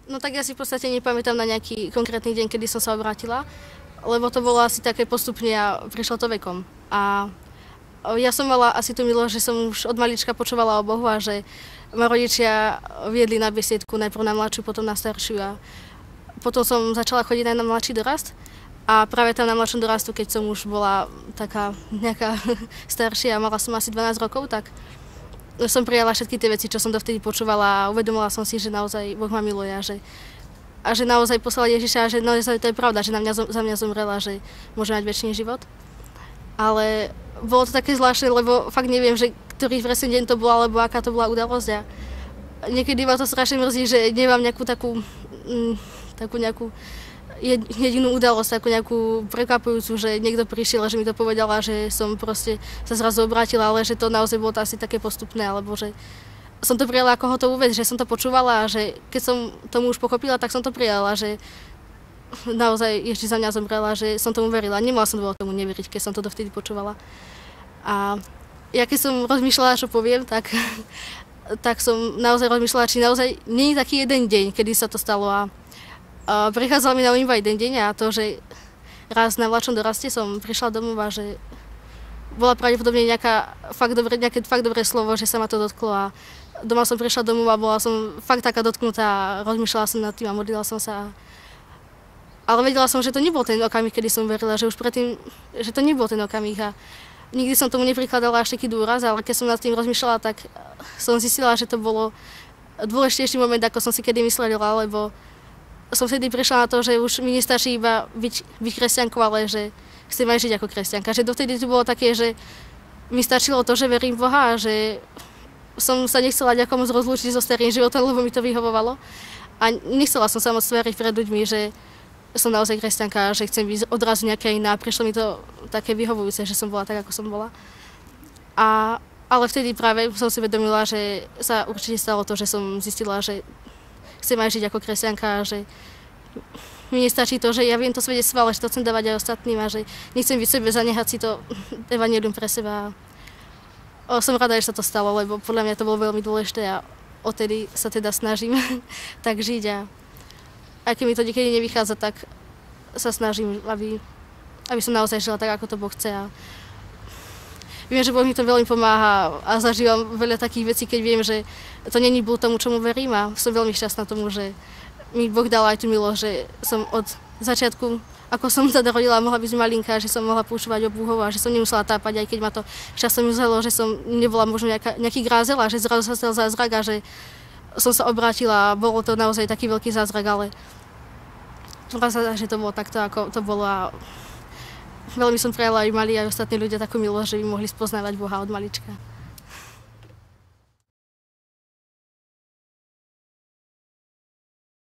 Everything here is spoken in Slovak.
No tak ja si v podstate nepamätám na nejaký konkrétny deň, kedy som sa obrátila, lebo to bolo asi také postupne a prišlo to vekom. A ja som mala asi tú milosť, že som už od malička počúvala o Bohu a že ma rodičia viedli na besiedku, najprv na mladšiu, potom na staršiu a potom som začala chodiť aj na mladší dorast. A práve tam na mladšom dorastu, keď som už bola taká nejaká staršia a mala som asi 12 rokov, tak som prijala všetky tie veci, čo som dovtedy počúvala a uvedomila som si, že naozaj Boh ma miluje a že naozaj poslal Ježiša a že naozaj to je pravda, že za mňa zomrela, že môže mať večný život. Ale bolo to také zvláštne, lebo fakt neviem, že ktorý presne deň to bola, alebo aká to bola udalosť a niekedy ma to strašne mrzí, že nemám nejakú takú nejakú jedinú udalosť, takú nejakú prekvapujúcu, že niekto prišiel a že mi to povedala, že som proste sa zrazu obrátila, ale že to naozaj bolo to asi také postupné, alebo že som to prijala ako hotovú vec, že som to počúvala a že keď som tomu už pochopila, tak som to prijala, že naozaj ešte za mňa zomrela, že som tomu verila. Nemala som dôvod tomu neveriť, keď som to dovtedy počúvala. A ja keď som rozmýšľala, čo poviem, tak som naozaj rozmýšľala, či naozaj nie je taký jeden deň, kedy sa to stalo a prichádzal mi na iba jeden deň a to, že raz na mladšom doraste som prišla domov a že bola pravdepodobne nejaké fakt dobré slovo, že sa ma to dotklo a doma som prišla domov a bola som fakt taká dotknutá a rozmýšľala som nad tým a modlila som sa. Ale vedela som, že to nebol ten okamih, kedy som verila, že už predtým, že to nebol ten okamih a nikdy som tomu neprikladala až taký dôraz, ale keď som nad tým rozmýšľala, tak som zistila, že to bolo dôležitejší moment, ako som si kedy myslela, lebo som vtedy prišla na to, že už mi nestačí iba byť kresťankou, ale že chcem aj žiť ako kresťanka. Že dovtedy to bolo také, že mi stačilo to, že verím v Boha a že som sa nechcela nejakomu rozlúčiť so starým životom, lebo mi to vyhovovalo. A nechcela som sa moc stvariť pred ľuďmi, že som naozaj kresťanka, že chcem byť odrazu nejaká iná. Prišlo mi to také vyhovujúce, že som bola tak, ako som bola. Ale vtedy práve som si vedomila, že sa určite stalo to, že som zistila, že chcem aj žiť ako kresťanka, že mi nestačí to, že ja viem to svedectvo, ale že to chcem dávať aj ostatným a že nechcem byť sebe zanehať si to evanjelium pre seba. Som rada, že sa to stalo, lebo podľa mňa to bolo veľmi dôležité a odtedy sa teda snažím tak žiť a aj keď mi to niekedy nevychádza, tak sa snažím, aby som naozaj žila tak, ako to Boh chce. A viem, že Boh mi to veľmi pomáha a zažívam veľa takých vecí, keď viem, že to není blúd tomu, čomu verím a som veľmi šťastná tomu, že mi Boh dal aj tú milosť, že som od začiatku, ako som sa rodila, mohla byť malinká, že som mohla počúvať o Bohu a že som nemusela tápať, aj keď ma to často uzelo, že som nebola možno nejaký grázel a že zrazu sa stal zázrak a že som sa obrátila a bolo to naozaj taký veľký zázrak, ale že to bolo takto, ako to bolo a veľmi som prijala aj mali aj ostatní ľudia takú milosť, že by mohli spoznávať Boha od malička.